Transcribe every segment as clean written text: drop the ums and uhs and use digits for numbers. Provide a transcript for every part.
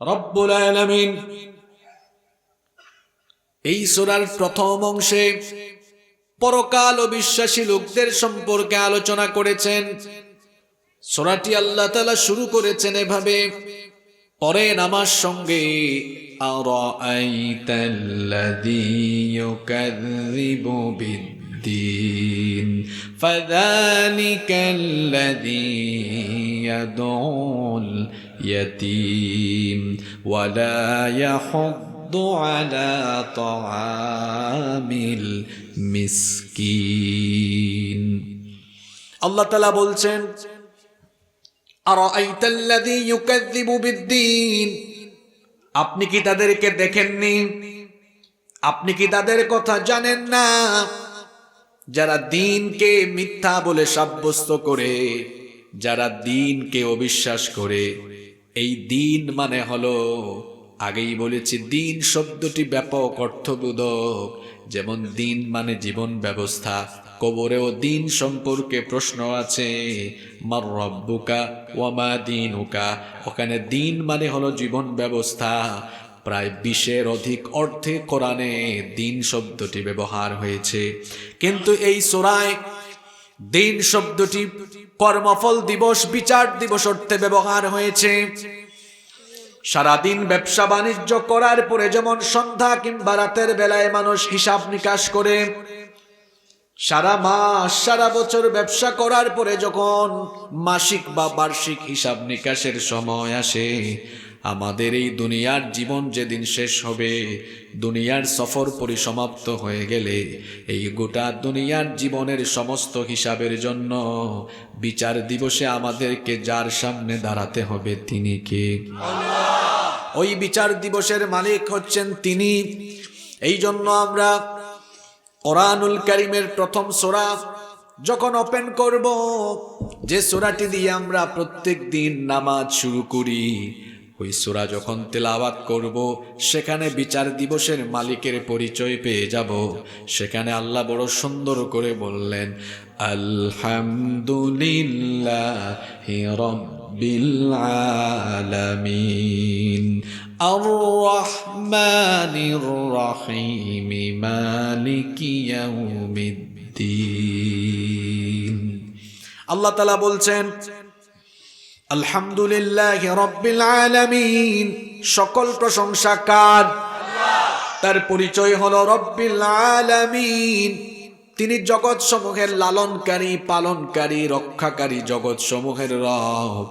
রব্বুল আলামিন এই সূরার প্রথম অংশে পরকাল ও বিশ্বাসী লোকদের সম্পর্কে আলোচনা করেছেন। সূরাটি আল্লাহ তাআলা শুরু করেছেন এভাবে, পড়েন আমার সঙ্গে, আরাআইতাল্লাযী ইউকাযযিবু বিদ্দীন ফাযালিকাল্লাযী ইয়াদউল ইয়াতীম ওয়া লা ইয়াহুদ্দু আলা তাআমিল মিসকিন। আল্লাহ তাআলা বলছেন, আরাআইতাল্লাযী ইউকাযযিবু বিদ্দীন, আপনি কি তাদেরকে দেখেননি? আপনি কি তাদের কথা জানেন না? যারা দ্বীনকে মিথ্যা বলে সাব্যস্ত করে, যারা দ্বীনকে অবিশ্বাস করে। এই দ্বীন মানে হলো, আগেই বলেছি, দ্বীন শব্দটি ব্যাপক অর্থবোধক। যেমন দ্বীন মানে জীবন ব্যবস্থা, কবরেও দ্বীন সম্পর্কে প্রশ্ন আছে, মার রব্বুকা ওয়া মা দীনুকা। ওখানে দ্বীন মানে হলো জীবন ব্যবস্থা। প্রায় 20-এর অধিক অর্থে কোরআনে দ্বীন শব্দটি ব্যবহার হয়েছে, কিন্তু এই সূরায় দ্বীন শব্দটি কর্মফল দিবস, বিচার দিবস অর্থে ব্যবহার হয়েছে। সারাদিন ব্যবসা বাণিজ্য করার পরে যেমন সন্ধ্যা কিংবা রাতের বেলায় মানুষ হিসাব নিকাশ করে, সারা মাস সারা বছর ব্যবসা করার পরে যখন মাসিক বা বার্ষিক হিসাব নিকাশের সময় আসে, আমাদের এই দুনিয়ার জীবন যেদিন শেষ হবে, দুনিয়ার সফর পরিসমাপ্ত হয়ে গেলে, এই গোটা দুনিয়ার জীবনের সমস্ত হিসাবের জন্য বিচার দিবসে আমাদেরকে যার সামনে দাঁড়াতে হবে, তিনি কে? ওই বিচার দিবসের মালিক হচ্ছেন তিনি। এই জন্য আমরা কোরআনুল কারীমের প্রথম সূরা যখন ওপেন করব, যে সূরাটি দিয়ে আমরা প্রত্যেক দিন নামাজ শুরু করি, ওই সূরা যখন তেলাওয়াত করব, সেখানে বিচার দিবসের মালিকের পরিচয় পেয়ে যাব। সেখানে আল্লাহ বড় সুন্দর করে বললেন, আলহামদুলিল্লাহি রাব্বিল আলামিন আর রহমানির রহিম মালিকি ইয়াউমিদ্দিন। আল্লাহ তাআলা বলছেন, আলহামদুলিল্লাহি রাব্বিল আলামিন, সকল প্রশংসা কার? তার পরিচয় হলো রব্বিল আলামিন। তিনি জগৎ সমূহের লালনকারী, পালনকারী, রক্ষাকারী, জগৎ সমূহের রব।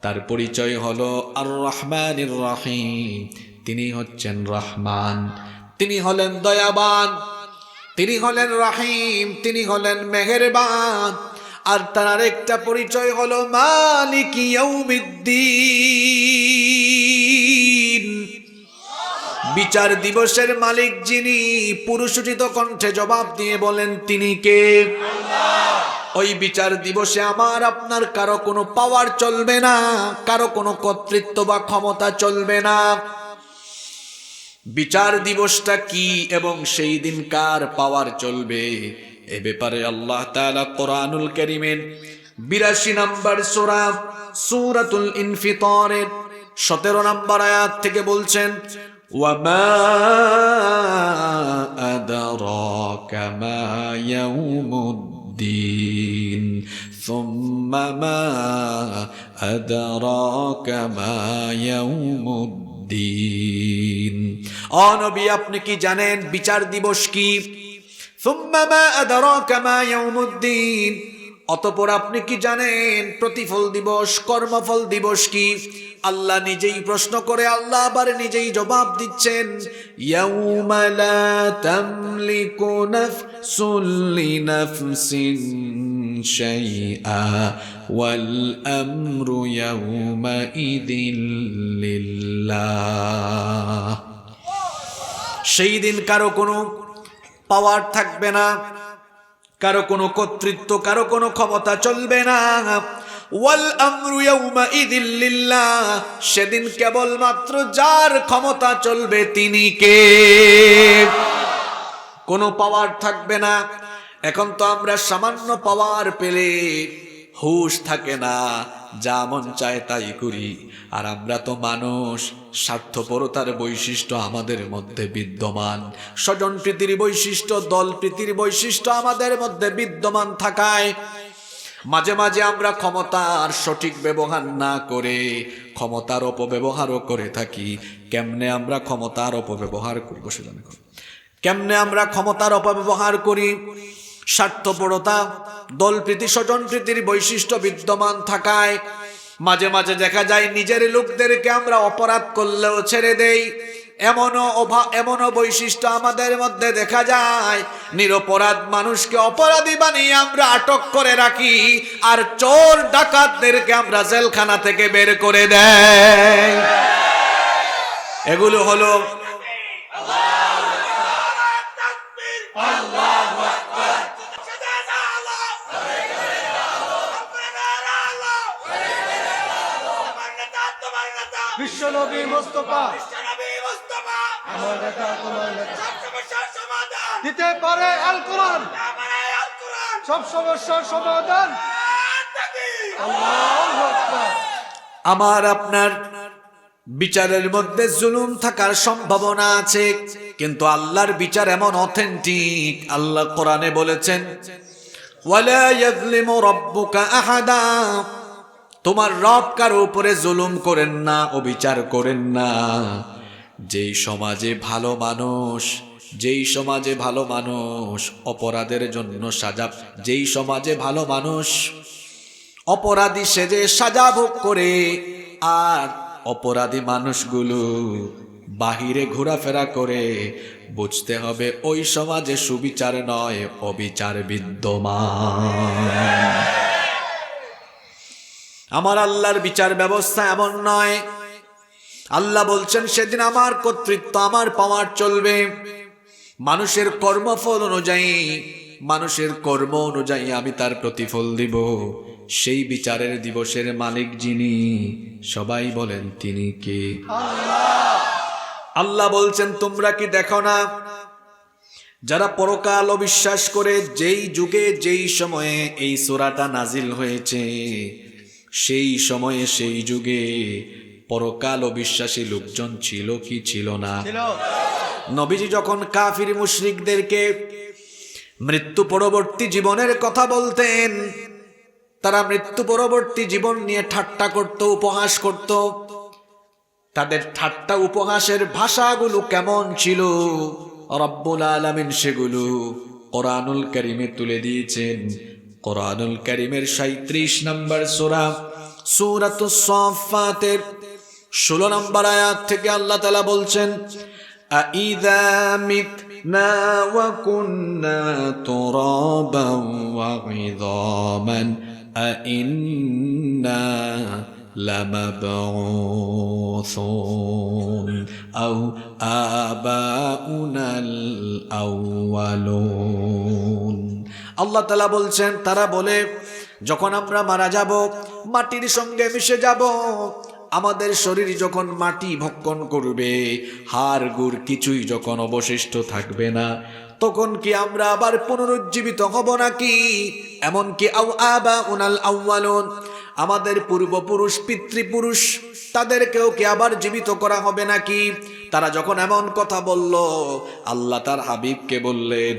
তার পরিচয় হলো আর রহমানির রহিম, তিনি হচ্ছেন রহমান, তিনি হলেন দয়াবান, তিনি হলেন রহিম, তিনি হলেন মেহেরবান। আর তার আরেকটা পরিচয় হলো মালিকি ইয়াউমিদ্দিন, বিচার দিবসের মালিক যিনি। পুরুষোচিত কণ্ঠে জবাব দিয়ে বলেন, তিনি কে? ওই বিচার দিবসে আমার আপনার কারো কোনো পাওয়ার চলবে না, কারো কোনো কর্তৃত্ব বা ক্ষমতা চলবে না। বিচার দিবসটা কি এবং সেই দিন কার পাওয়ার চলবে, এ ব্যাপারে আল্লাহ তাআলা কোরআনুল কারীমের 82 নম্বর সূরা সূরাতুল ইনফিতারের 17 নম্বর আয়াত থেকে বলছেন, ওয়া মা আদরাকা মা ইয়াউমুদ্দিন সুম্মা মা আদরাকা মা ইয়াউমুদ্দিন। ও নবী, আপনি কি জানেন বিচার দিবস কি? সুম্মা মা আদরাকা মা ইয়াউমুদ্দিন, অতঃপর আপনি কি জানেন প্রতিফল দিবস, কর্মফল দিবস কি? আল্লাহ নিজেই প্রশ্ন করে আল্লাহ আবার নিজেই জবাব দিচ্ছেন, ইয়াউমা লা তামলিকু নাফসুন লিনাফসিন শাইআ ওয়াল আমরু ইয়াউমা ইযিল লিল্লাহ। সেই দিন কারো কোনো পাওয়ার থাকবে না, কারো কোনো কর্তৃত্ব, কারো কোনো ক্ষমতা চলবে না। ওয়াল আমরু ইয়াউমা ইযিল লিল্লাহ, সেদিন কেবলমাত্র যার ক্ষমতা চলবে তিনি কে? কোনো পাওয়ার থাকবে না। এখন তো আমরা সামান্য পাওয়ার পেলে হুঁশ থাকে না, যা মন চায় তাই করি। আর আমরা তো মানুষ, স্বার্থপরতার বৈশিষ্ট্য আমাদের মধ্যে বিদ্যমান, স্বজনপ্রীতির বৈশিষ্ট্য, দলপ্রীতির বৈশিষ্ট্য আমাদের মধ্যে বিদ্যমান থাকায় মাঝে মাঝে আমরা ক্ষমতার সঠিক ব্যবহার না করে ক্ষমতার অপব্যবহারও করে থাকি। কেমনে আমরা ক্ষমতার অপব্যবহার করি? বসে জানে কেমনে আমরা ক্ষমতার অপব্যবহার করি? স্বার্থপরতা, দলপ্রীতি, স্বজনপ্রীতির বৈশিষ্ট্য বিদ্যমান থাকায় মাঝে মাঝে দেখা যায় নিজের লোকদেরকে আমরা অপরাধ করলেও ছেড়ে দেই। এমনও বৈশিষ্ট্য আমাদের মধ্যে দেখা যায়, নিরপরাধ মানুষকে অপরাধী বানিয়ে আমরা আটক করে রাখি, আর চোর ডাকাতদেরকে আমরা জেলখানা থেকে বের করে দেই। এগুলো হলো বিশ্বনবী মুস্তাফা, আমার নেতা তোমার নেতা, দিতে পারে আল কোরআন, সব সমস্যার সমাধান। আল্লাহু আকবার। আমার আপনার বিচারের মধ্যে জুলুম থাকার সম্ভাবনা আছে, কিন্তু আল্লাহর বিচার এমন অথেন্টিক। আল্লাহ কোরআনে বলেছেন, ওয়ালা ইয়াযলিমু রাব্বুকা আহাদা, তোমার রব কারো উপরে জুলুম করেন না, অবিচার করেন না। যেই সমাজে ভালো মানুষ অপরাধের জন্য সাজা, যেই সমাজে ভালো মানুষ অপরাধী সেজে সাজা ভোগ করে, আর অপরাধী মানুষগুলো বাহিরে ঘোরাফেরা করে, বুঝতে হবে ওই সমাজে সুবিচার নয়, অবিচার বিদ্যমান। আমার আল্লাহর বিচার ব্যবস্থা এমন নয়। আল্লাহ বলছেন, সেদিন আমার কর্তৃত্ব, আমার পাওয়ার চলবে। মানুষের কর্মফল অনুযায়ী, মানুষের কর্ম অনুযায়ী আমি তার প্রতিফল দিব। সেই বিচারের দিবসের মালিক যিনি, সবাই বলেন তিনি কে? আল্লাহ বলছেন, তোমরা কি দেখো না, যারা পরকাল অবিশ্বাস করে, যেই যুগে যেই সময়ে এই সূরাটা নাজিল হয়েছে, সেই সময়ে সেই যুগে পরকাল অবিশ্বাসী লোকজন ছিল কি ছিল না? নবীজি যখন কাফির মুশরিকদেরকে মৃত্যু পরবর্তী জীবনের কথা বলতেন, তারা মৃত্যু পরবর্তী জীবন নিয়ে ঠাট্টা করত, উপহাস করত। তাদের ঠাট্টা উপহাসের ভাষাগুলো কেমন ছিল, রব্বুল আলামিন সেগুলো কোরআনুল কারীমে তুলে দিয়েছেন। কোরআনুল কারীমের 37 নম্বর সূরা, সূরাতুস সাফফাতের 16 নম্বর আয়াত থেকে আল্লাহ তাআলা বলছেন, আইযা মিতনা ওয়া কুন্না তুরাবান ওয়া ইযামান আইন্না লামাবউসুন আও আবাউনাল আউয়ালুন। আল্লাহ তাআলা বলছেন, তারা বলে, যখন আমরা মারা যাব, মাটির সঙ্গে মিশে যাব, আমাদের শরীর যখন মাটি ভক্ষণ করবে, হাড় গুড় কিছুই যখন অবশিষ্ট থাকবে না, তখন কি আমরা আবার পুনরুজ্জীবিত হব নাকি? এমনকি আও আবাউনাল আউয়ালুন, আমাদের পূর্বপুরুষ, পিতৃপুরুষ, তাদেরকেও কি আবার জীবিত করা হবে নাকি? তারা যখন এমন কথা বলল, আল্লাহ তার হাবিবকে বললেন,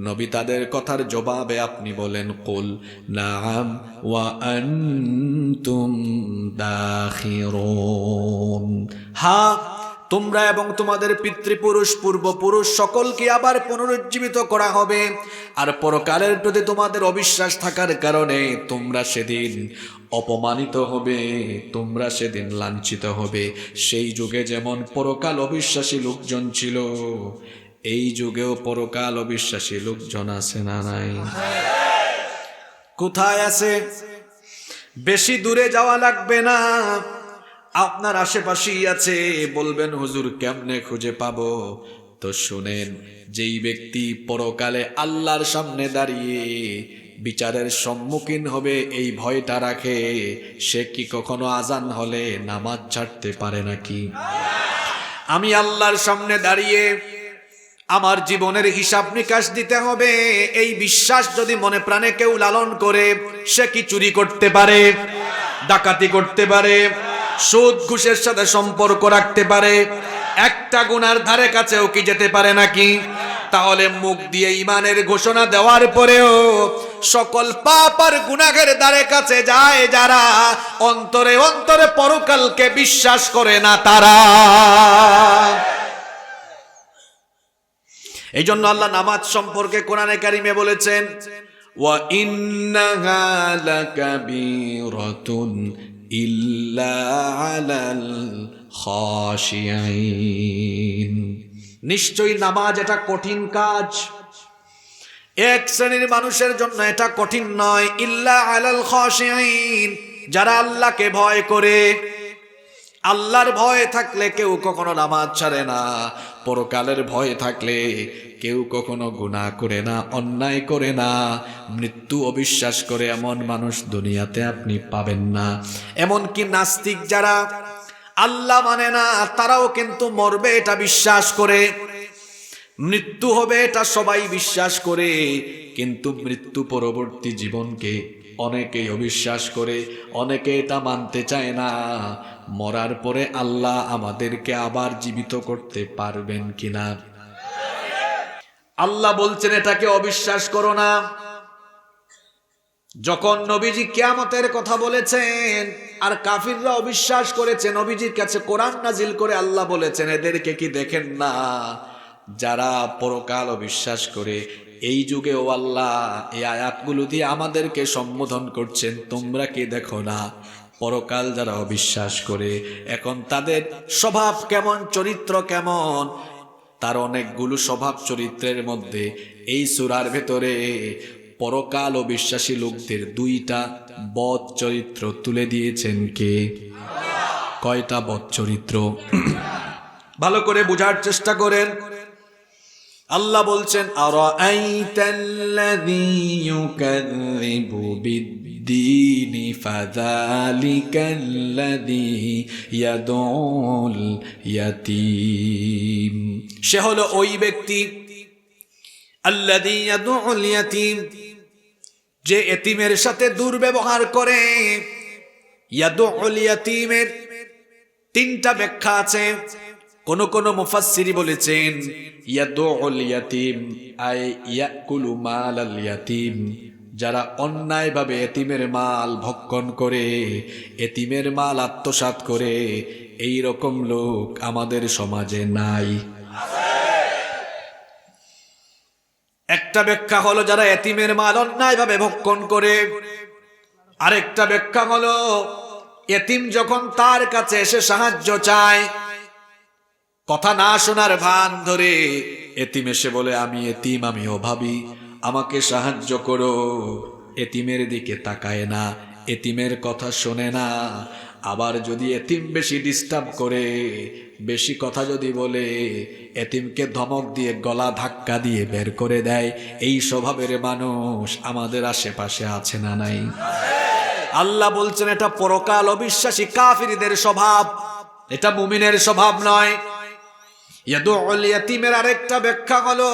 নবী তাদের কথার জবাবে আপনি বলেন, কুল নাআম ওয়া আনতুম দাখিরুন, হ্যাঁ, তোমরা এবং তোমাদের পিতৃপুরুষ, পূর্বপুরুষ সকলকে আবার পুনরুজ্জীবিত করা হবে। আর পরকালের প্রতি তোমাদের অবিশ্বাস থাকার কারণে তোমরা সেদিন অপমানিত হবে, তোমরা সেদিন লাঞ্ছিত হবে। সেই যুগে যেমন পরকাল অবিশ্বাসী লোকজন ছিল, এই যুগেও পরকাল অবিশ্বাসী লোকজন আছে না নাই? কোথায় আছে? বেশি দূরে যাওয়া লাগবে না, আপনার আশেপাশেই আছে। বলবেন, হুজুর কেমনে খুঁজে পাবো? তো শুনেন, যেই ব্যক্তি পরকালে আল্লাহর সামনে দাঁড়িয়ে বিচারের সম্মুখীন হবে এই ভয়টা রাখে, সে কি কখনো আজান হলে নামাজ ছাড়তে পারে নাকি? আমি আল্লাহর সামনে দাঁড়িয়ে আমার জীবনের হিসাব নিকাশ দিতে হবে, এই বিশ্বাস যদি মনে প্রাণে কেউ লালন করে, সে কি চুরি করতে পারে? ডাকাতি করতে পারে, সুদ ঘুষের সাথে সম্পর্ক রাখতে পারে, একটা গুনার ধারে কাছেও কি যেতে পারে নাকি? তাহলে মুখ দিয়ে ঈমানের ঘোষণা দেওয়ার পরেও সকল পাপ আর গুনাহের ধারে কাছে যায় যারা, অন্তরে অন্তরে পরকালকে বিশ্বাস করে না তারা। এই জন্য আল্লাহ নামাজ সম্পর্কে কোরআনে কারিমে বলেছেন, ওয়া ইন্নাহা লাকাবীরাতুন ইল্লা আলাল খাশিয়িন। নিশ্চয়ই নামাজ এটা কঠিন কাজ, এক শ্রেণীর মানুষের জন্য এটা কঠিন নয়, ইল্লা আলাল খাশিয়িন, যারা আল্লাহকে ভয় করে। আল্লাহর ভয় থাকলে কেউ কখনো নামাজ ছাড়ে না, পরকালের ভয় থাকলে কেউ কখনো গুনাহ করে না, অন্যায় করে না, মৃত্যু অবিশ্বাস করে এমন মানুষ দুনিয়াতে আপনি পাবেন না। এমনকি নাস্তিক যারা আল্লাহ মানে না, তারাও কিন্তু মরবে এটা বিশ্বাস করে, মৃত্যু হবে এটা সবাই বিশ্বাস করে, কিন্তু মৃত্যু পরবর্তী জীবনকে অনেকেই অবিশ্বাস করে, অনেকে এটা মানতে চায় না, মরার পরে আল্লাহ আমাদেরকে আবার জীবিত করতে পারবেন কিনা। আল্লাহ বলছেন এটাকে অবিশ্বাস করো না। যখন নবীজি কিয়ামতের কথা বলেছেন আর কাফিররা অবিশ্বাস করেছে, নবীজির কাছে কোরআন নাজিল করে আল্লাহ বলেছেন এদেরকে কি দেখেন না, যারা পরকাল অবিশ্বাস করে এই যুগেও আল্লাহ এই আয়াতগুলো দিয়ে আমাদেরকে সম্বোধন করছেন, তোমরা কি দেখো না পরকাল যারা অবিশ্বাস করে এখন তাদের স্বভাব কেমন, চরিত্র কেমন। তার অনেকগুলো স্বভাব চরিত্রের মধ্যে এই সূরার ভেতরে পরকাল অবিশ্বাসী লোকদের দুইটা বদ চরিত্র তুলে দিয়েছেন কে? কয়টা বদ চরিত্র? ভালো করে বোঝার চেষ্টা করেন। আল্লাহ বলছেন, আরাআইতাল্লাযী ইউকাযযিবু বিদ্দীনি ফাযালিকাল্লাযী ইয়াদউল ইয়াতীম। সে হলো ওই ব্যক্তি, আল্লাযী ইয়াদউল ইয়াতীম, যে এতিমের সাথে দুর্ব্যবহার করে। ইয়াদউল ইয়াতীমের তিনটা ব্যাখ্যা আছে। কোন কোন মুফাসসিরি বলেছেন ইয়াদউল ইয়াতীম আই ইয়াকুলু মালাল ইয়াতীম, যারা অন্যায়ভাবে এতিমের মাল ভক্ষণ করে, এতিমের মাল আত্মসাৎ করে, এই রকম লোক আমাদের সমাজে নাই। একটা ব্যাখ্যা হলো যারা এতিমের মাল অন্যায়ভাবে ভক্ষণ করে, আরেকটা ব্যাখ্যা হলো এতিম যখন তার কাছে এসে সাহায্য চায়, কথা না শোনার ভান ধরে এতিম এসে বলে আমি এতিম, আমি অভাবী, আমাকে সাহায্য করো, এতিমের দিকে তাকায় না, এতিমের কথা শোনে না। আবার যদি এতিম বেশি ডিস্টার্ব করে, বেশি কথা যদি বলে, এতিমকে ধমক দিয়ে গলা ধাক্কা দিয়ে বের করে দেয়, এই স্বভাবের মানুষ আমাদের আশেপাশে আছে না নাই? আল্লাহ বলছেন এটা পরকাল অবিশ্বাসী কাফিরদের স্বভাব, এটা মুমিনের স্বভাব নয়। ইয়াদউল ইয়াতীমের আরেকটা ব্যাখ্যা হলো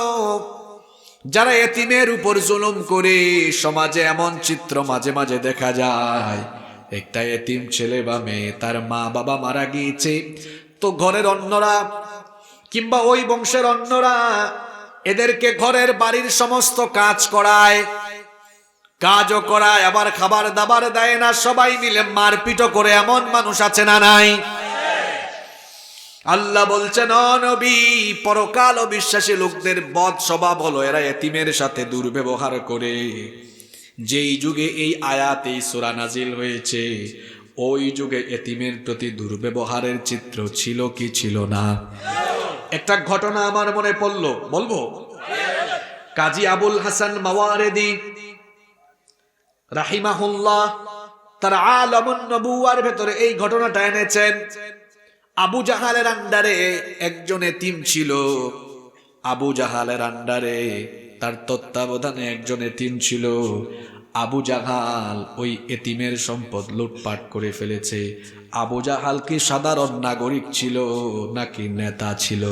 যারা এতিমের উপর জুলুম করে। সমাজে এমন চিত্র মাঝে মাঝে দেখা যায়, একটা এতিম ছেলে বা মেয়ে, তার মা বাবা মারা গিয়েছে, তো ঘরের অন্যরা কিংবা ওই বংশের অন্যরা এদেরকে ঘরের বাড়ির সমস্ত কাজ করায়, কাজও করায়, আবার খাবার দাবার দেয় না, সবাই মিলে মারপিটও করে, এমন মানুষ আছে না নাই? আল্লাহ বলছেন ও নবী, পরকাল অবিশ্বাসী লোকদের বদ স্বভাব হলো এরা এতিমের সাথে দুর্ব্যবহার করে। যেই যুগে এই আয়াত, এই সূরা নাজিল হয়েছে, ওই যুগে এতিমের প্রতি দুর্ব্যবহারের চিত্র ছিল কি ছিল না? একটা ঘটনা আমার মনে পড়লো, বলবো? কাজী আবুল হাসান মাওয়ারিদি রাহিমাহুল্লাহ তার আলামুন নবুওয়ার ভেতরে এই ঘটনাটা এনেছেন। আবু জাহালের আন্ডারে একজন এতিম ছিল, আবু জাহালের আন্ডারে, তার তত্ত্বাবধানে একজন এতিম ছিল। আবু জাহাল ওই এতিমের সম্পদ লুটপাট করে ফেলেছে। আবু জাহাল কি সাধারণ নাগরিক ছিল নাকি নেতা ছিল?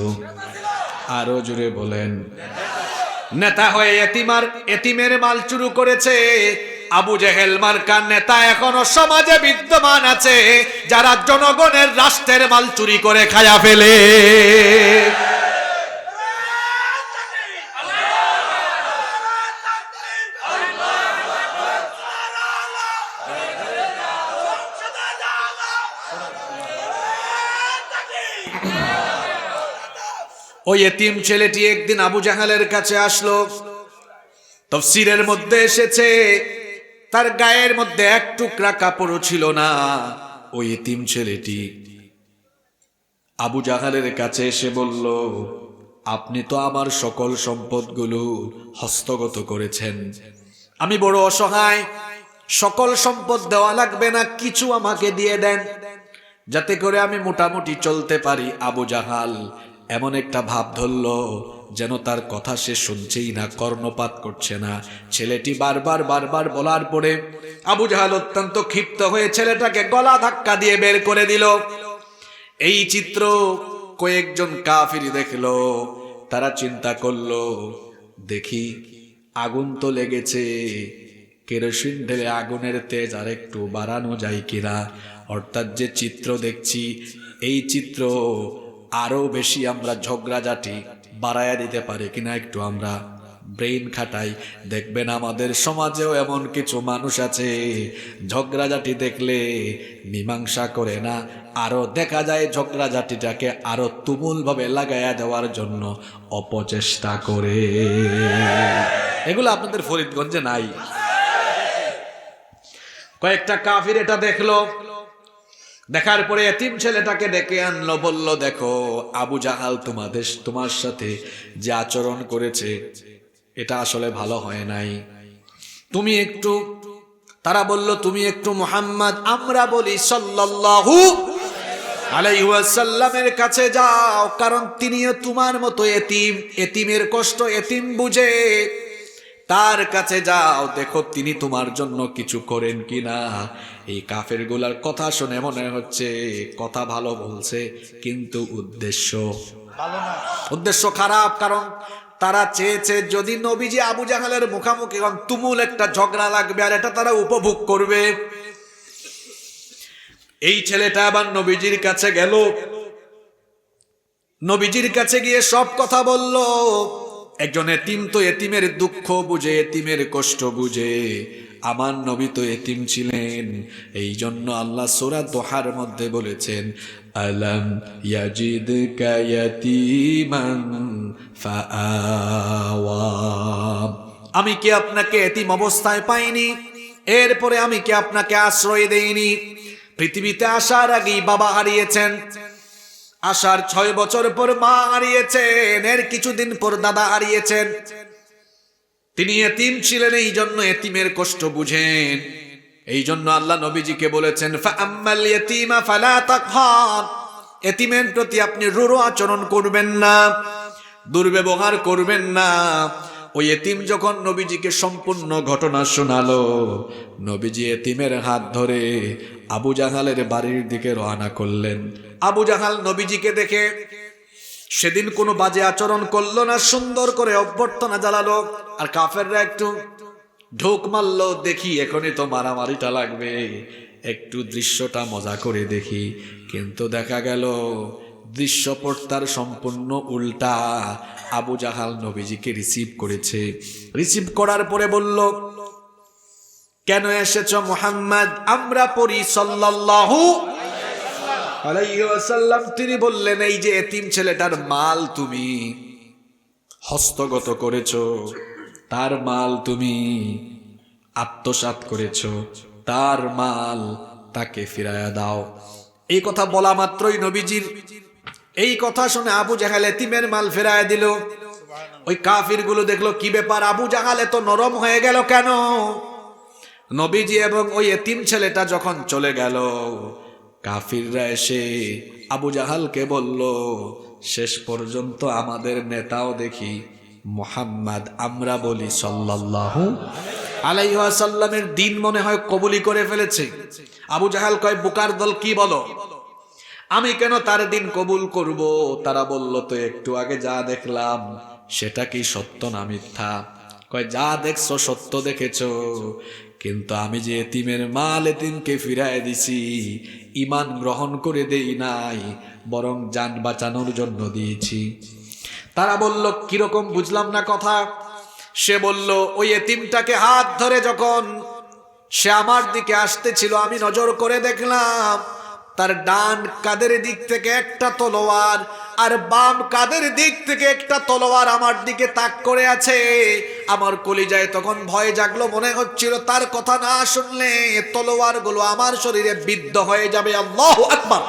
আরো জোরে বলেন। নেতা হয়ে এতিমের মাল চুরি করেছে, আবু জেহেল মার্কার নেতা এখনো সমাজে বিদ্যমান আছে, যারা জনগণের রাষ্ট্রের মাল চুরি করে খায়া ফেলে। ওই এতিম ছেলেটি একদিন আবু জাহালের কাছে আসলো। তাফসীরের মধ্যে এসেছে তার গায়ের মধ্যে এক টুকরা কাপড়ও ছিল না। ওই এতিম ছেলেটি আবু জাহালের কাছে এসে বলল, আপনি তো আমার সকল সম্পদগুলো হস্তগত করেছেন, আমি বড় অসহায়, সকল সম্পদ দেওয়া লাগবে না, কিছু আমাকে দিয়ে দেন যাতে করে আমি মোটামুটি চলতে পারি। আবু জাহাল এমন একটা ভাব ধরল যেন তার কথা সে শুনছেই না, কর্ণপাত করছে না। ছেলেটি বারবার বলার পরে আবু জাহাল অত্যন্ত ক্ষিপ্ত হয়ে ছেলেটাকে গলা ধাক্কা দিয়ে বের করে দিল। এই চিত্র কয়েকজন কাফির দেখলো। তারা চিন্তা করলো, দেখি আগুন তো লেগেছে, কেরোসিন ঢেলে আগুনের তেজ আর একটু বাড়ানো যায় কিনা। অর্থাৎ যে চিত্র দেখছি এই চিত্র আরো বেশি আমরা ঝগড়াঝাটি বাড়াইয়া দিতে পারি কিনা, একটু আমরা ব্রেইন খাটাই। দেখবেন আমাদের সমাজেও এমন কিছু মানুষ আছে ঝগড়াঝাটি দেখলে মীমাংসা করে না, আরো দেখা যায় ঝগড়াঝাটিটাকে আরো তুমুল ভাবে লাগাইয়া দেওয়ার জন্য অপচেষ্টা করে। এগুলো আপনাদের ফরিদগঞ্জে নাই। কয়েকটা কাফির এটা দেখলো, দেখার পরে এতিম ছেলেটাকে ডেকে আনলো, বলল, দেখো আবু জাহাল তোমার সাথে যে আচরণ করেছে এটা আসলে ভালো হয় নাই, তুমি একটু, তারা বলল তুমি একটু মুহাম্মদ, আমরা বলি সাল্লাল্লাহু আলাইহি ওয়াসাল্লামের কাছে যাও, কারণ তিনিও তোমার মতো এতিম, এতিমের কষ্ট এতিম বুঝে, তার কাছে যাও, দেখো তিনি তোমার জন্য কিছু করেন কিনা। এই কাফের গুলার কথা শুনে মনে হচ্ছে কথা ভালো বলছে, কিন্তু উদ্দেশ্য খারাপ। কারণ তারা চেয়েছে যদি নবীজি আবু জাহালের মুখামুখি হন তুমুল একটা ঝগড়া লাগবে আর এটা তারা উপভোগ করবে। এই ছেলেটা আবার নবীজির কাছে গেল, নবীজির কাছে গিয়ে সব কথা বলল। একজন এতিম তো এতিমের দুঃখ বুঝে, এতিমের কষ্ট বুঝে। আমার নবী তো এতিম ছিলেন, এই জন্য আল্লাহ সূরা দোহার মধ্যে বলেছেন, আলাম ইয়াজিদকা ইয়াতীমান ফাআওয়া, আমি কি আপনাকে এতিম অবস্থায় পাইনি, এরপরে আমি কি আপনাকে আশ্রয় দেইনি। পৃথিবীতে আসার আগেই বাবা হারিয়েছেন, আসার 6 বছর পর মা হারিয়েছেন, এর কিছুদিন পর দাদা হারিয়েছেন। তিনি এতিম ছিলেন, এই জন্য এতিমের কষ্ট বুঝেন। এই জন্য আল্লাহ নবীজিকে বলেছেন, ফাআম্মাল ইয়াতীমা ফালা তাকহার, এতিমের প্রতি আপনি রূঢ় আচরণ করবেন না, দুর্ব্যবহার করবেন না। ওই এতিম যখন নবীজিকে সম্পূর্ণ ঘটনা শোনালো, নবীজি এতিমের হাত ধরে আবু জাহালের বাড়ির দিকে রওনা করলেন। আবু জাহাল নবীজিকে দেখে সেদিন কোনো বাজে আচরণ করলো না, সুন্দর করে অভ্যর্থনা জানালো। আর কাফেররা একটু ঢোক মারলো, দেখি এখনই তো মারামারিটা লাগবে, একটু দৃশ্যটা মজা করে দেখি। কিন্তু দেখা গেল দৃশ্যপট তার সম্পূর্ণ উল্টা। আবু জাহাল নবীজিকে রিসিভ করেছে, রিসিভ করার পরে বলল, কেন এসেছো মুহাম্মদ? আমরা পড়ি সাল্লাল্লাহু আলাইহি ওয়াসাল্লাম। তিনি বললেন, এই যে এতিম ছেলেটার মাল তুমি হস্তগত করেছো, তার মাল তুমি আত্মসাৎ করেছো, তার মাল তাকে ফিরায়া দাও। এই কথা বলা মাত্রই নবীজির এই কথা শুনে আবু জাহাল এতিমের মাল ফিরায়া দিল। ওই কাফির গুলো দেখলো, কি ব্যাপার, আবু জাহাল এত নরম হয়ে গেল কেন? নবীজি এবং ওই এতিম ছেলেটা যখন চলে গেল, কাফিররা এসে আবু জাহালকে বলল, শেষ পর্যন্ত আমাদের নেতাও দেখি মুহাম্মদ, আমরা বলি সাল্লাল্লাহু আলাইহি ওয়াসাল্লামের দিন মনে হয় কবুলি করে ফেলেছে। আবু জাহাল কয়, বুকার দল, কি বলো, আমি কেন তার দিন কবুল করব? তারা বলল, তো একটু আগে যা দেখলাম সেটা কি সত্য না মিথ্যা? কয়, যা দেখছো সত্য দেখেছো, কিন্তু আমি যে এতিমের মাল এতিমকে ফিরায় দিছি, ঈমান গ্রহণ করে দেই নাই, বরং জান বাঁচানোর জন্য দিয়েছি। তারা বলল, কিরকম বুঝলাম না কথা। সে বলল, ওই এতিমটাকে হাত ধরে যখন সে আমার দিকে আসতেছিল, আমি নজর করে দেখলাম তার ডান কাঁধের দিক থেকে একটা তলোয়ার আর বাম কাঁধের দিক থেকে একটা তলোয়ার আমার দিকে তাক করে আছে। আমার কলিজায় তখন ভয় জাগলো, মনে হচ্ছিল তার কথা না শুনলে তলোয়ার গুলো আমার শরীরে বিদ্ধ হয়ে যাবে। আল্লাহু আকবার।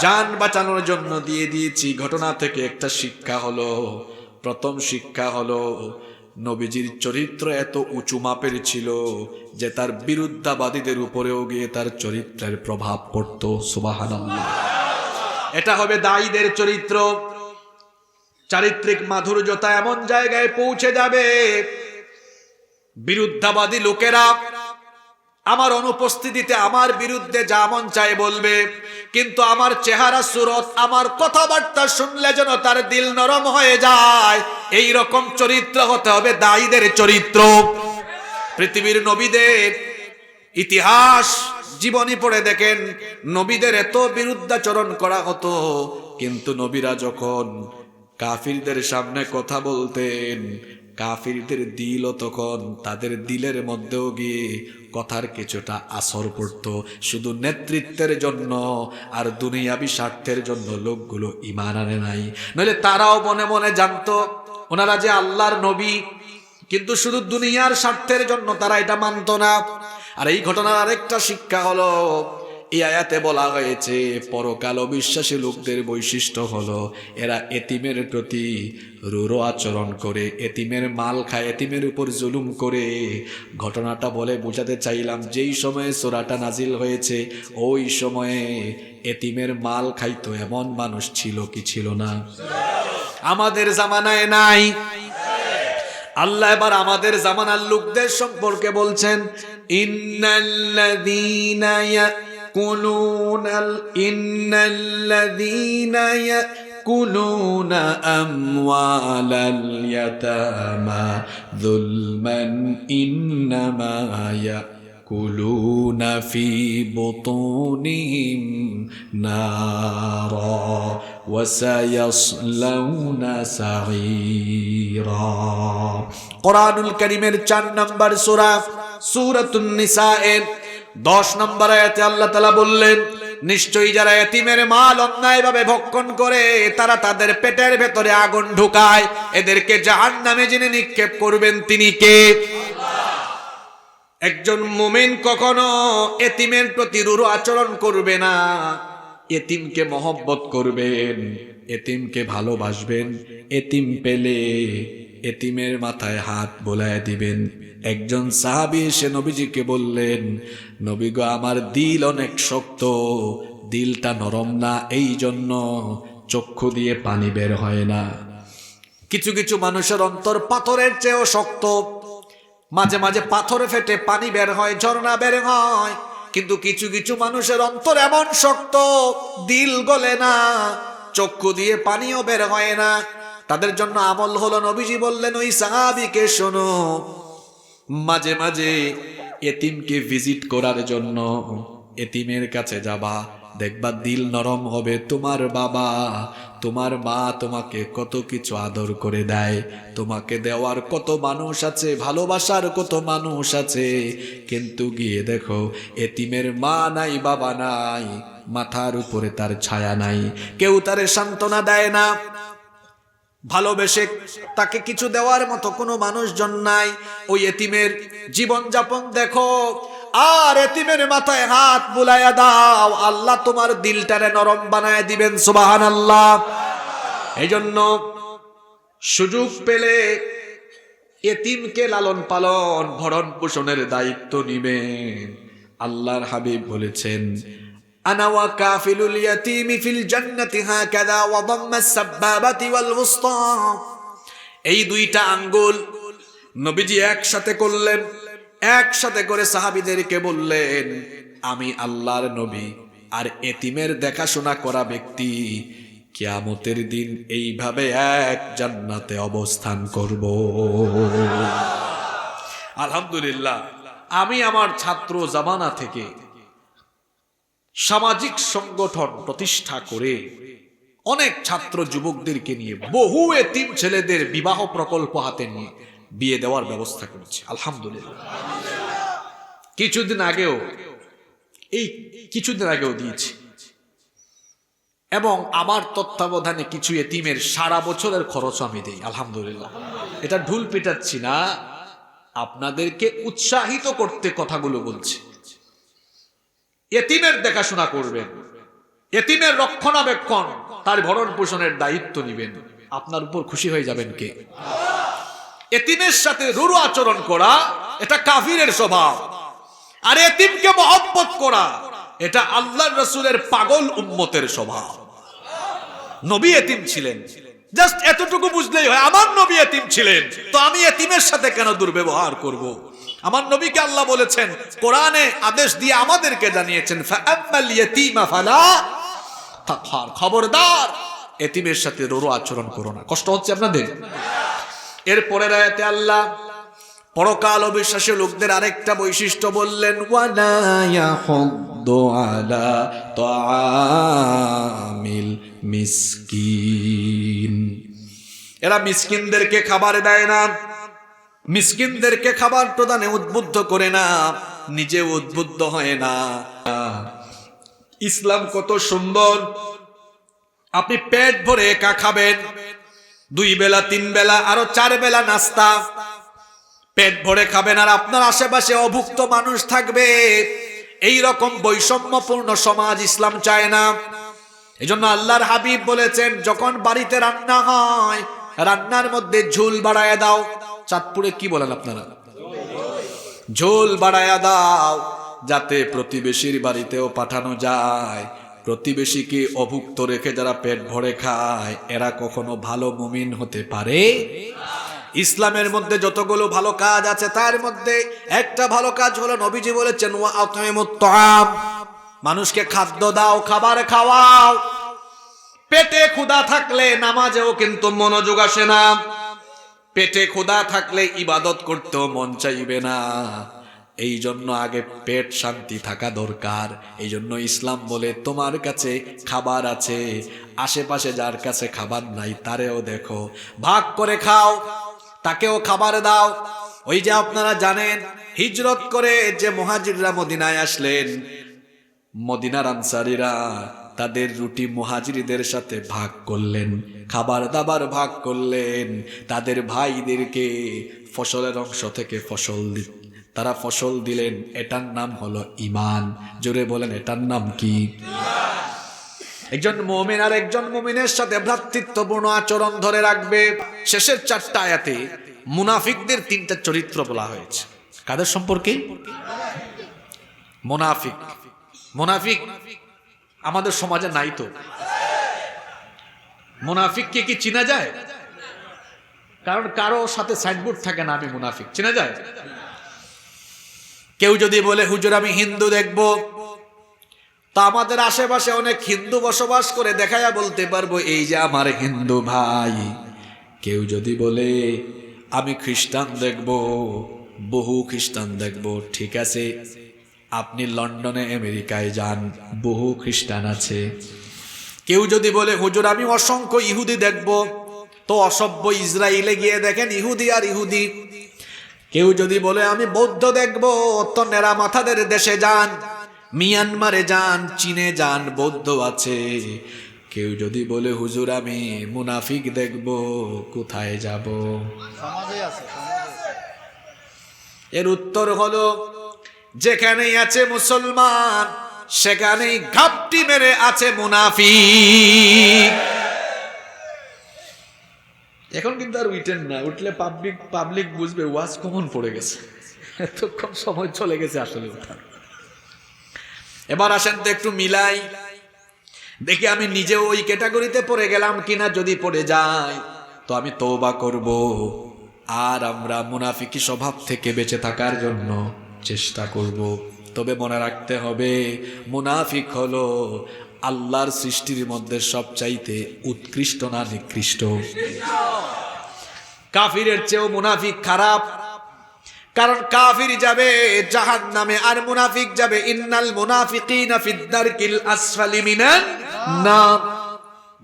জান বাঁচানোর জন্য দিয়ে দিয়েছি। ঘটনা থেকে একটা শিক্ষা হলো, প্রথম শিক্ষা হলো নবীজির চরিত্র এত উঁচু মাপের ছিল যে তার বিরুদ্ধাবাদীদের উপরেও গিয়ে তার চরিত্রের প্রভাব পড়ত। সুবহানাল্লাহ। এটা হবে দায়ীদের চরিত্র। চারিত্রিক মাধুর্যতা এমন জায়গায় পৌঁছে যাবে, বিরুদ্ধাবাদী লোকেরা আমার অনুপস্থিতিতে আমার বিরুদ্ধে যা মন চায় বলবে, কিন্তু আমার চেহারা সুরত, আমার কথাবার্তা শুনলে যেন তার দিল নরম হয়ে যায়। এই রকম চরিত্র হতে হবে দায়ীদের চরিত্র। পৃথিবীর নবীদের ইতিহাস জীবনী পড়ে দেখেন, নবীদের এত বিরুদ্ধাচরণ করা হতো, কিন্তু নবীরা যখন কাফিরদের সামনে কথা বলতেন, কাফিরদের দিলও তখন তাদের দিলের মধ্যেও গিয়ে কথার কিছুটা আসর পড়তো। শুধু নেতৃত্বের জন্য আর দুনিয়াবি স্বার্থের জন্য লোকগুলো ঈমান আনে নাই, নইলে তারাও মনে মনে জানতো ওনারা যে আল্লাহর নবী, কিন্তু শুধু দুনিয়ার স্বার্থের জন্য তারা এটা মানতো না। আর এই ঘটনার আরেকটা শিক্ষা হলো, এই আয়াতে বলা হয়েছে পরকাল অবিশ্বাসী লোকদের বৈশিষ্ট্য হলো এরা এতিমের প্রতি রূঢ় আচরণ করে, এতিমের মাল খায়, এতিমের উপর জুলুম করে। ঘটনাটা বলে বোঝাতে চাইলাম, যেই সময়ে সূরাটা নাজিল হয়েছে ওই সময়ে এতিমের মাল খাইতো এমন মানুষ ছিল কি ছিল না? আমাদের জামানায় নাই। আল্লাহ এবার আমাদের জামানার লোকদের সম্পর্কে বলছেন, ইন্নাল্লাযীনা ইয়াকুলুনা আমওয়ালাল ইয়াতামা যুলমান ইন্নামা ইয়াকুলুনা ফি বুতুনিহিম নারা ওয়া সায়াসলাউনা সাঈরা। কোরআনুল কারীমের 4 নম্বর সূরা সূরাতুন নিসা এর 10 নম্বর আয়াতে আল্লাহ তাআলা বললেন, নিশ্চয়ই যারা এতিমের মাল অন্যায়ভাবে ভক্ষণ করে তারা তাদের পেটের ভেতরে আগুন ঢুকায়, এদেরকে জাহান্নামে যিনি নিক্ষেপ করবেন তিনি কে? একজন মুমিন কখনো এতিমের প্রতি রূঢ় আচরণ করবে না, এতিমকে মহব্বত করবেন, এতিমকে ভালোবাসবেন, এতিম পেলে এতিমের মাথায় হাত বোলায় দিবেন। একজন সাহাবী এসে নবীজিকে বললেন, নবী গো, আমার দিল অনেক শক্ত, দিলটা নরম না, এই জন্য চক্ষু দিয়ে পানি বের হয় না। কিছু কিছু মানুষের অন্তর পাথরের চেয়েও শক্ত, মাঝে মাঝে পাথর ফেটে পানি বের হয়, ঝর্ণা বের হয়। কিন্তু কিছু কিছু মানুষের অন্তর এমন শক্ত, দিল গলে না, চক্ষু দিয়ে পানিও বের হয় না। তাদের জন্য আমল হলো, নবীজি বললেন ওই সাহাবীকে, শোনো, মাঝে মাঝে এতিমকে ভিজিট করার জন্য এতিমের কাছে যাবা, দেখবা দিল নরম হবে। তোমার বাবা, তোমার মা তোমাকে কত কিছু আদর করে দেয়, তোমাকে দেওয়ার কত মানুষ আছে, ভালোবাসার কত মানুষ আছে, কিন্তু গিয়ে দেখো এতিমের মা নাই, বাবা নাই, মাথার উপরে তার ছায়া নাই, কেউ তারে সান্ত্বনা দেয় না, ভালোবেসে তাকে কিছু দেওয়ার মতো কোনো মানুষজন নাই। ওই এতিমের জীবন যাপন দেখো, আর এতিমের মাথায় হাত বুলাইয়া দাও, আল্লাহ তোমার দিলটারে নরম বানায় দিবেন। সুবহানাল্লাহ। এই জন্য সুযোগ পেলে এতিমকে লালন পালন ভরণ পোষণের দায়িত্ব নিবেন। আল্লাহর হাবিব বলেছেন, আনা ওয়া কাফিলুল ইয়াতীমি ফিল জান্নাতি হাকাযা ওয়া দাম্মাস সাব্বাবাতি ওয়াল ওয়ুসতা। এই দুইটা আঙ্গুল নবীজি একসাথে করলেন, একসাথে করে সাহাবীদেরকে বললেন, আমি আল্লাহর নবী আর এতিমের দেখাশোনা করা ব্যক্তি কিয়ামতের দিন এইভাবে এক জান্নাতে অবস্থান করব। আলহামদুলিল্লাহ, আমি আমার ছাত্র জামানা থেকে সামাজিক সংগঠন প্রতিষ্ঠা করে অনেক ছাত্র যুবকদেরকে নিয়ে বহু এতিম ছেলেদের বিবাহ প্রকল্প হাতে নিয়ে বিয়ে দেওয়ার ব্যবস্থা করেছি আলহামদুলিল্লাহ। কিছুদিন আগেও দিয়েছি এবং আমার তত্ত্বাবধানে কিছু এতিমের সারা বছরের খরচ আমি দেই আলহামদুলিল্লাহ। এটা ঢুল পিটাচ্ছি না, আপনাদেরকে উৎসাহিত করতে কথাগুলো বলছি। এতিমের দেখাশোনা করবেন, এতিমের রক্ষণাবেক্ষণ, তার ভরণ পোষণের দায়িত্ব নেবেন, আপনার উপর খুশি হয়ে যাবেন কে? এতিমের সাথে রুরু আচরণ করা এটা কাফিরের স্বভাব, আর এতিমকে মহব্বত করা এটা আল্লাহর রাসূলের পাগল উম্মতের স্বভাব। নবী এতিম ছিলেন, জাস্ট এতটুকু বুঝলেই হয় আমার নবী এতিম ছিলেন, তো আমি এতিমের সাথে কেন দুর্ব্যবহার করব? আমার নবীকে আল্লাহ বলেছেন, কোরআনে আদেশ দিয়ে আমাদেরকে জানিয়েছেন, ফাআম্মাল ইয়াতীমা ফালা তাকহার, খবরদার এতিমের সাথে রুরু আচরণ করো না। কষ্ট হচ্ছে আপনাদের? এরপরের আয়াতে আল্লাহ পরকাল অবিশ্বাসী লোকদের আরেকটা বৈশিষ্ট্য বললেন, ওয়ালা ইয়াহুদ্দু আলা তাআমিল মিসকিন, এরা মিসকিনদেরকে খাবার দেয় না, মিসকিনদেরকে খাবার প্রদানে উদ্বুদ্ধ করে না, নিজে উদ্বুদ্ধ হয় না। ইসলাম কত সুন্দর! আপনি পেট ভরে একা খাবেন, 2 বেলা 3 বেলা আরো 4 বেলা নাস্তা, পেট ভরে খাবেন, আর আপনার আশেপাশে অভুক্ত মানুষ থাকবে। এই রকম বৈষম্যপূর্ণ সমাজ ইসলাম চায় না। এজন্য আল্লাহর হাবিব বলেছেন, যখন বাড়িতে রান্না হয় রান্নার মধ্যে ঝোল বাড়ায়া দাও। চাঁদপুরে কি বলেন আপনারা? ঝোল বাড়ায়া দাও, যাতে প্রতিবেশীর বাড়িতেও পাঠানো যায়। প্রতিবেশীকে অভুক্ত রেখে যারা পেট ভরে খায় এরা কখনো ভালো মুমিন হতে পারে? ইসলামের মধ্যে যতগুলো ভালো কাজ আছে তার মধ্যে একটা ভালো কাজ হলো, নবীজি বলেছেন, ওয়া আতইমুত তাআম, মানুষকে খাদ্য দাও, খাবার খাওয়াও। পেটে ক্ষুধা থাকলে নামাজেও কিন্তু মনোযোগ আসে না, পেটে ক্ষুধা থাকলে ইবাদত করতেও মন চাইবে না। এই জন্য আগে পেট শান্তি থাকা দরকার। এই জন্য ইসলাম বলে, তোমার কাছে খাবার আছে, আশেপাশে যার কাছে খাবার নাই তারেও দেখো, ভাগ করে খাও, তাকেও খাবার দাও। ওই যে আপনারা জানেন, হিজরত করে যে মুহাজিররা মদিনায় আসলেন, মদিনার আনসারীরা তাদের রুটি মুহাজিরদের সাথে ভাগ করলেন, খাবার দাবার ভাগ করলেন, তাদের ভাইদেরকে ফসলের অংশ থেকে তারা ফসল দিলেন। এটার নাম হলো ঈমান। জোরে বলেন, এটার নাম কি? একজন মুমিন আর একজন মুমিনের সাথে ভ্রাতৃত্বপূর্ণ আচরণ ধরে রাখবে। শেষের 4টা আয়াতে মুনাফিকদের 3টা চরিত্র বলা হয়েছে। কাদের সম্পর্কে? মুনাফিক। মুনাফিক আমাদের সমাজে নাই তো। মুনাফিককে কি চিনা যায়? কারণ কারো সাথে সাইনবোর্ড থাকে না আমি মুনাফিক, চিনা যায়? কেউ যদি বলে, হুজুর আমি হিন্দু দেখব, তা আমাদের আশেপাশে অনেক হিন্দু বসবাস করে, দেখায়া বলতে পারবো এই যে আমার হিন্দু ভাই। কেউ যদি বলে আমি খ্রিস্টান দেখব, বহু খ্রিস্টান দেখব, ঠিক আছে, আপনি লন্ডনে আমেরিকায় যান, বহু খ্রিস্টান আছে। কেউ যদি বলে হুজুর আমি অসংখ্য ইহুদি দেখব, তো অসভ্য ইসরায়েলে গিয়ে দেখেন ইহুদি আর ইহুদি। কেউ যদি বলে আমি বৌদ্ধ দেখব, তো নেড়া মাথাদের দেশে যান, মিয়ানমারে যান, চীনে যান, বৌদ্ধ আছে। কেউ যদি বলে হুজুর আমি মুনাফিক দেখব, কোথায় যাব? এর উত্তর হলো, যেখানেই আছে মুসলমান সেখানেই ঘাপটি মেরে আছে মুনাফিক। এখন কিন্তু আর উঠেন না, উঠলে পাবলিক বুঝবে ওয়াজ কমন পড়ে গেছে, এতক্ষণ সময় চলে গেছে আসলে ওঠার। এবার আসেন তো একটু মিলাই দেখি আমি নিজেও ওই ক্যাটাগরিতে পড়ে গেলাম কিনা। যদি পড়ে যাই তো আমি তওবা করব, আর আমরা মুনাফিকি স্বভাব থেকে বেঁচে থাকার জন্য চেষ্টা করব। তবে মনে রাখতে হবে, মুনাফিক হলো আল্লাহর সৃষ্টির মধ্যে সবচাইতে উৎকৃষ্ট না নিকৃষ্ট? কাফিরের চেয়েও মুনাফিক খারাপ, কারণ কাফির যাবে জাহান্নামে আর মুনাফিক যাবে ইন্নাল মুনাফিকিনা ফিদ দারকিল আসফালি মিনান নার,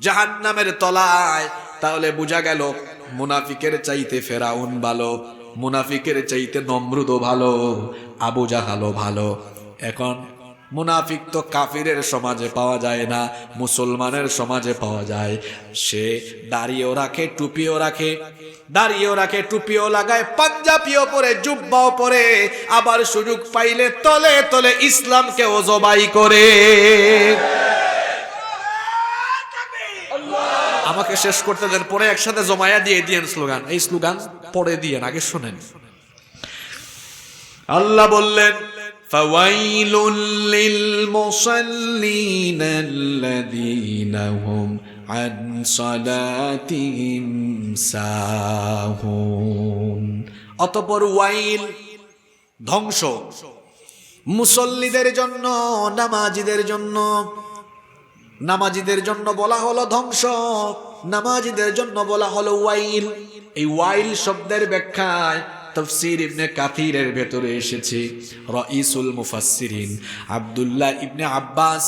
জাহান্নামের তলায়। তাহলে বোঝা গেল মুনাফিকের চাইতে ফেরাউন ভালো, মুনাফিকের চাইতে নমরুদ ভালো, আবু জাহালও ভালো। এখন মুনাফিক তো কাফিরের সমাজে পাওয়া যায় না, মুসলমানের সমাজে পাওয়া যায়। সে দাড়িও রাখে, টুপিও রাখে, দাড়িও রাখে, টুপিও লাগায়, পাঞ্জাবিও পরে, জুব্বাও পরে, আবার সুযোগ পাইলে তলে তলে ইসলামকেও জবাই করে। আমাকে শেষ করতে দেন, পরে একসাথে জমায়া দিয়ে দিয়েন স্লোগান। এই স্লোগান পরে দিয়েন, আগে শোনেন। আল্লাহ বললেন ফাওয়াইলুল লিল মুসাল্লিন আল্লাযীনা হুম আন সালাতিহিম সাহুন। অতঃপর ওয়াইল ধ্বংস মুসল্লিদের জন্য, নামাজীদের জন্য। নামাজীদের জন্য বলা হলো ধ্বংস, নামাজীদের জন্য বলা হলো ওয়াইল। এই ওয়াইল শব্দের ব্যাখ্যায় তাফসীর ইবনে কাথিরের ভেতরে এসেছে। রাইসুল মুফাসসিরিন আব্দুল্লাহ ইবনে আব্বাস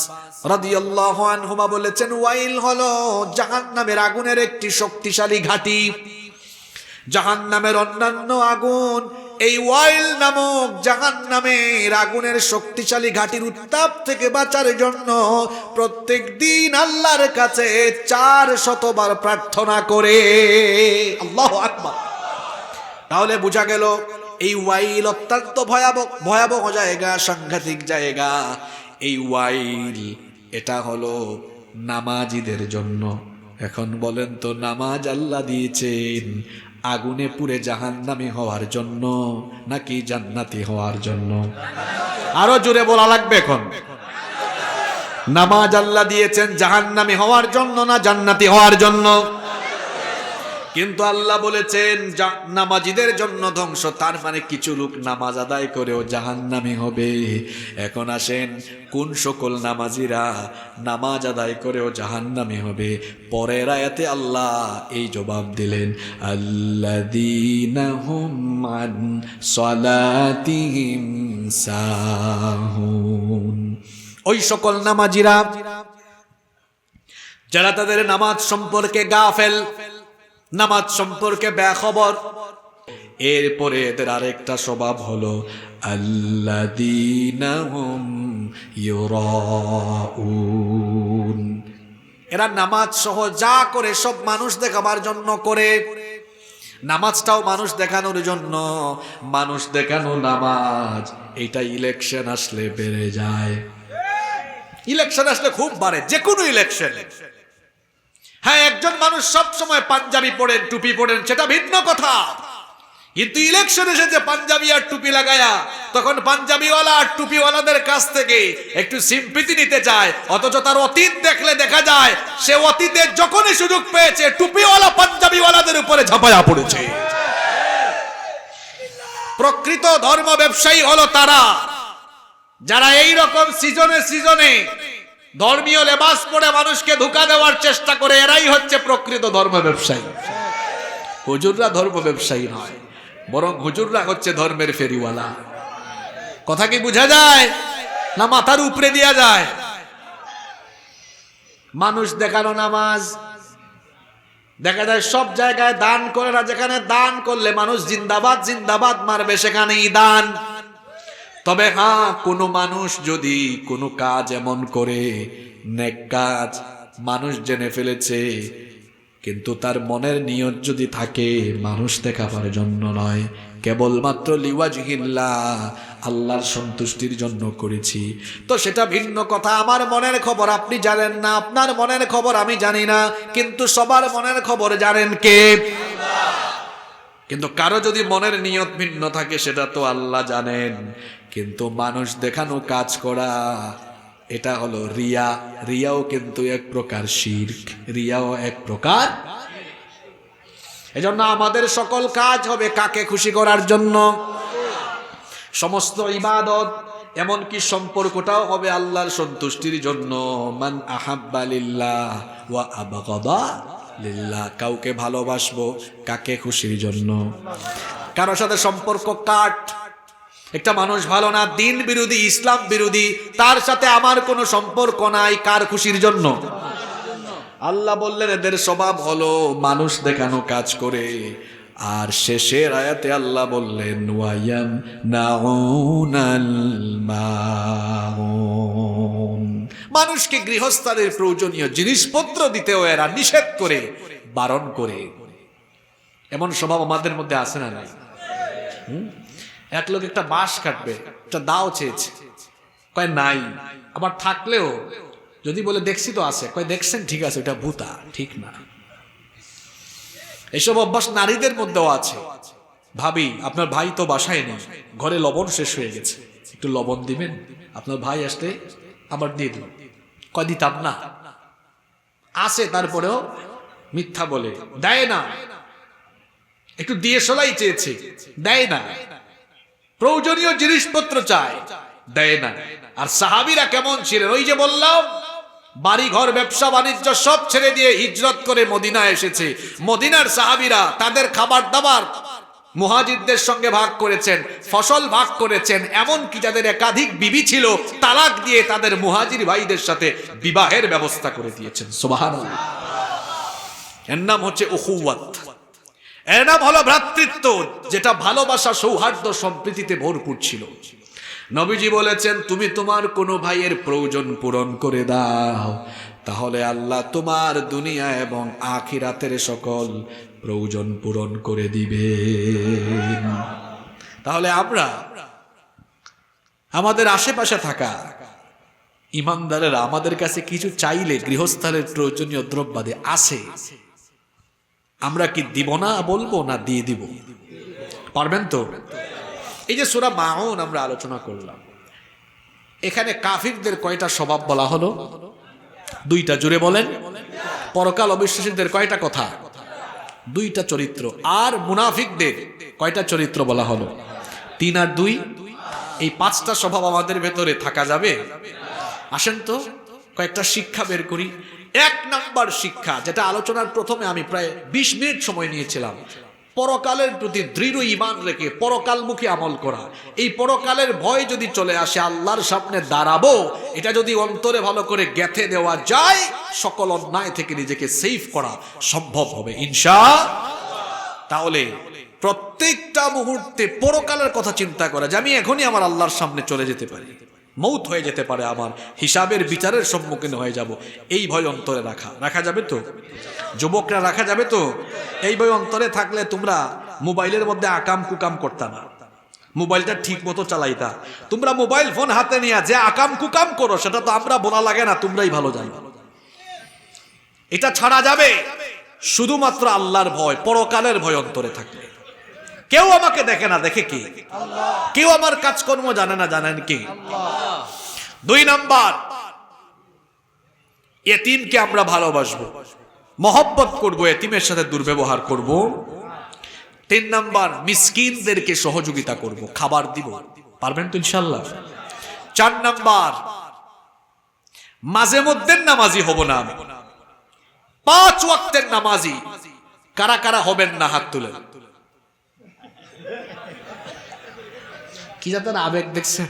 রাদিয়াল্লাহু আনহুমা বলেছেন, ওয়াইল হলো জাহান্নামের আগুনের একটি শক্তিশালী ঘাঁটি। জাহান্নামের অন্যান্য আগুন এই ওয়াইল নামক জাহান্নামের আগুনের শক্তিশালী ঘাটির উত্তাপ থেকে বাঁচার জন্য প্রত্যেক দিন আল্লাহর কাছে 400 বার প্রার্থনা করে। আল্লাহু আকবার। তাহলে বোঝা গেল এই ওয়াইল অত্যন্ত ভয়াবহ জায়গা, সাংঘাতিক জায়গা। এই ওয়াইল এটা হলো নামাজীদের জন্য। এখন বলেন তো, নামাজ আল্লাহ দিয়েছেন আগুনে পুড়ে জাহান্নামী হওয়ার জন্য নাকি জান্নাতি হওয়ার জন্য? আরো জোরে বলা লাগবে। এখন নামাজ আল্লাহ দিয়েছেন জাহান্নামী হওয়ার জন্য না জান্নাতি হওয়ার জন্য? কিন্তু আল্লাহ বলেছেন নামাজীদের জন্য ধ্বংস, তার মানে কিছু লোক নামাজ আদায় করেও জাহান্নামী হবে। এখন আসেন, কোন সকল নামাজীরা নামাজ আদায় করেও জাহান্নামী হবে? পরের আয়াতে আল্লাহ এই জবাব দিলেন, আল্লাযীনা হুম আন সালাতিহিম সাহুন। ওই সকল নামাজীরা যারা তাদের নামাজ সম্পর্কে গাফেল, নামাজ সম্পর্কে বেখবর। এরপরে এদের আরেকটা স্বভাব হলো আল্লাযীনা হুম ইউরাউন। এরা নামাজ সহ যা করে সব মানুষ দেখাবার জন্য করে। নামাজটাও মানুষ দেখানোর জন্য। মানুষ দেখানো নামাজ এটা ইলেকশন আসলে বেড়ে যায়। ইলেকশন আসলে খুব বাড়ে, যে কোনো ইলেকশন। হ্যাঁ, একজন মানুষ সব সময় পাঞ্জাবি পড়েন, টুপি পড়েন, সেটা ভিন্ন কথা। কিন্তু ইলেকশন এসেছে পাঞ্জাবি আর টুপি লাগায়া, তখন পাঞ্জাবিওয়ালা আর টুপিওয়ালাদের কাছ থেকে একটু সিম্পিতি নিতে চায়। অথচ তার অতীত দেখলে দেখা যায় সে অতীতে যখনই সুযোগ পেয়েছে টুপিওয়ালা পাঞ্জাবিওয়ালাদের উপরে ঝাঁপায়া পড়েছে। প্রকৃত ধর্ম ব্যবসায়ী হলো তারা যারা এই রকম সিজনে সিজনে ধর্মীয় লেবাস পরে মানুষকে ধোঁকা দেওয়ার চেষ্টা করে। এরাই হচ্ছে প্রকৃত ধর্ম ব্যবসায়ী। হুজুররা ধর্ম ব্যবসায়ী নয়, বরং হুজুররা হচ্ছে ধর্মের ফেরিওয়ালা। কথা কি বোঝা যায় না মাথার উপরে দেয়া যায়? মানুষ দেখানো নামাজ দেখা যায় সব জায়গায় দান করে না। যেখানে দান করলে মানুষ জিন্দাবাদ জিন্দাবাদ মারবে সেখানেই দান। তবে হ্যাঁ, কোনো মানুষ যদি কোনো কাজ এমন করে, নেক কাজ মানুষ জেনে ফেলেছে, কিন্তু তার মনের নিয়ত যদি থাকে মানুষ দেখাবার জন্য নয়, কেবলমাত্র লিওয়াজহিল্লাহ, আল্লাহর সন্তুষ্টির জন্য করেছি, তো সেটা ভিন্ন কথা। আমার মনের খবর আপনি জানেন না, আপনার মনের খবর আমি জানি না, কিন্তু সবার মনের খবর জানেন কে? কিন্তু কারো যদি মনের নিয়ত ভিন্ন থাকে সেটা তো আল্লাহ জানেন। কিন্তু মানুষ দেখানো কাজ করা এটা হলো রিয়া। রিয়াও কিন্তু এক প্রকার শিরক, রিয়াও এক প্রকার। এজন্য আমাদের সকল কাজ হবে কাকে খুশি করার জন্য। সমস্ত ইবাদত এমনকি সম্পর্কটাও হবে আল্লাহর সন্তুষ্টির জন্য। মান আহাব্বা লিল্লাহ ওয়া আবগাদা লিল্লাহ। কাউকে ভালোবাসবো কাকে খুশির জন্য। কারোর সাথে সম্পর্ক কাট, একটা মানুষ ভালো না, দিন বিরোধী, ইসলাম বিরোধী, তার সাথে আমার কোনো সম্পর্ক নাই, কার খুশির জন্য? আল্লাহ বললেন এদের স্বভাব হলো মানুষ দেখানো কাজ করে। আর শেষের আয়াতে আল্লাহ বললেন ওয়ায়াম নাউনাল মাউন, মানুষকে গৃহস্থালির প্রয়োজনীয় জিনিসপত্র দিতেও এরা নিষেধ করে, বারণ করে। এমন স্বভাব আমাদের মধ্যে আছে না নাই? এক লোক একটা বাঁশ কাটবে, একটা দাও চেয়েছে, কয় নাই। আবার থাকলেও যদি বলে দেখছি তো আছে, কয় দেখছেন ঠিক আছে, ওটা ভূতা, ঠিক না। এসব অভ্যাস নারীদের মধ্যেও আছে। ভাবি আপনার ভাই তো বাসায় নেই, ঘরে লবণ শেষ হয়ে গেছে, একটু লবণ দিবেন, আপনার ভাই আসলে আবার দিয়ে দিল, কয় দিতাম না। আছে তারপরেও মিথ্যা বলে দেয় না। একটু দিয়ে সলাই চেয়েছে, দেয় না। প্রয়োজনীয় জিনিসপত্র চায়, দেয় না। আর সাহাবীরা কেমন ছিলেন? ওই যে বললাম, বাড়ি ঘর ব্যবসা বাণিজ্য সব ছেড়ে দিয়ে হিজরত করে মদিনা এসেছে। মদিনার সাহাবীরা তাদের খাবার দাবার মুহাজিরদের সঙ্গে ভাগ করেছেন, ফসল ভাগ করেছেন, এমনকি যাদের একাধিক বিবি ছিল তালাক দিয়ে তাদের মুহাজির ভাইদের সাথে বিবাহের ব্যবস্থা করে দিয়েছেন। সুবহানাল্লাহ। এর নাম হচ্ছে উখুওয়াত, এর নাম হলো ভ্রাতৃত্ব, যেটা ভালোবাসা, সৌহার্দ্য, সম্প্রীতিতে ভরপুর ছিল। নবীজি বলেছেন তুমি তোমার কোনো ভাইয়ের প্রয়োজন পূরণ করে দাও, তাহলে আল্লাহ তোমার দুনিয়া এবং আখিরাতের সকল প্রয়োজন পূরণ করে দিবেন। তাহলে আমরা আমাদের আশেপাশে থাকা ইমানদারেরা আমাদের কাছে কিছু চাইলে গৃহস্থালের প্রয়োজনীয় দ্রব্যাদি আছে, আমরা কি দিব না, বলবো না দিয়ে দিব? পারবেন তো? এই যে সূরা মাউন আমরা আলোচনা করলাম, এখানে কাফিরদের কয়টা স্বভাব বলা হলো? দুইটা। জুড়ে বলেন। পরকাল অবিশ্বাসীদের কয়টা কথা? দুইটা চরিত্র। আর মুনাফিকদের কয়টা চরিত্র বলা হলো? 3 আর 2। এই 5টা স্বভাব আমাদের ভেতরে থাকা যাবে? আসেন তো কয়েকটা শিক্ষা বের করি। 1 নাম্বার শিক্ষা, যেটা আলোচনার প্রথমে আমি প্রায় 20 মিনিট সময় নিয়েছিলাম, পরকালের প্রতি দৃঢ় ঈমান রেখে পরকালমুখী আমল করা। এই পরকালের ভয় যদি চলে আসে, আল্লাহর সামনে দাঁড়াবো, এটা যদি অন্তরে ভালো করে গেঁথে দেওয়া যায়, সকল অন্যায় থেকে নিজেকে সেফ করা সম্ভব হবে ইনশাআল্লাহ। তাহলে প্রত্যেকটা মুহূর্তে পরকালের কথা চিন্তা করা, যে আমি এখনই আমার আল্লাহর সামনে চলে যেতে পারি, মৌত হয়ে যেতে পারে, আমার হিসাবের বিচারের সম্মুখীন হয়ে যাব, এই ভয় অন্তরে রাখা যাবে তো? যুবকরা রাখা যাবে তো? এই ভয় অন্তরে থাকলে তোমরা মোবাইলের মধ্যে আকাম কুকাম করতা না, মোবাইলটা ঠিক মতো চালাইতা। তোমরা মোবাইল ফোন হাতে নিয়ে যে আকাম কুকাম করো, সেটা তো আমরা বলা লাগে না, তোমরাই ভালো জানো। এটা ছাড়া যাবে শুধুমাত্র আল্লাহর ভয়, পরকালের ভয় অন্তরে থাকলে। কেউ আমাকে দেখে না, দেখে কি? কেউ আমার কাজকর্ম জানে না, জানেন কি? 2 নাম্বার, এতিমকে আমরা ভালোবাসবো, মহব্বত করব, এতিমের সাথে দুর্ব্যবহার করব। 3 নাম্বার, মিসকিনদেরকে সহযোগিতা করব, খাবার দিব। পারবেন তো ইনশাআল্লাহ? 4 নাম্বার, মাঝে মধ্যে নামাজি হব না আমি। 5 ওয়াক্তের নামাজি কারা কারা হবেন না হাত তুলেন। কি যাদের আবেগ দেখছেন,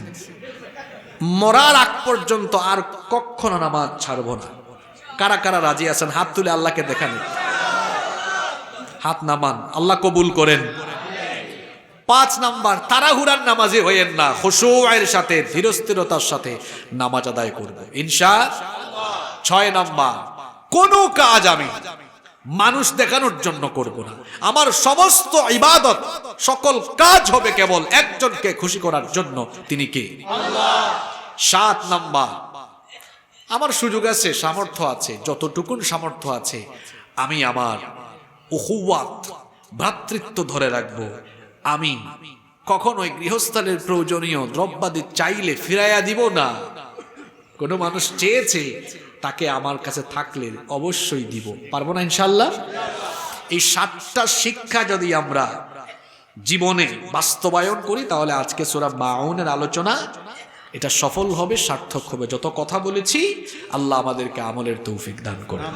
মরার আগ পর্যন্ত আর কখনো নামাজ ছাড়বো না। কারা কারা রাজি আছেন হাত তুলে আল্লাহকে দেখান, হাত নামান, আল্লাহ কবুল করেন। 5 নাম্বার, তাড়াহুড়ার নামাজি হইেন না, খুশুয়ের সাথে, ধীরস্থিরতার সাথে নামাজ আদায় করব ইনশাআল্লাহ। 6 নাম্বার, কোনো কাজ আমি মানুষ দেখানোর জন্য করব না, আমার সমস্ত ইবাদত, সকল কাজ হবে কেবল একজনকে খুশি করার জন্য, তিনি কে? আল্লাহ। 7 নাম্বার, আমার সুযোগ আছে, সামর্থ্য আছে, যতটুকুন সামর্থ্য আছে আমি আমার উখুওয়াত, ভ্রাতৃত্ব ধরে রাখবো। আমি কখনোই গৃহস্থালের প্রয়োজনীয় দ্রব্যাদি চাইলে ফিরাইয়া দিব না। কোনো মানুষ চেয়েছে, তাকে আমার কাছে থাকলে অবশ্যই দিব, পারবো না ইনশাআল্লাহ? এই 7টা শিক্ষা যদি আমরা জীবনে বাস্তবায়ন করি, তাহলে আজকে সূরা মাউনের আলোচনা এটা সফল হবে, সার্থক হবে। যত কথা বলেছি, আল্লাহ আমাদেরকে আমলের তৌফিক দান করুন।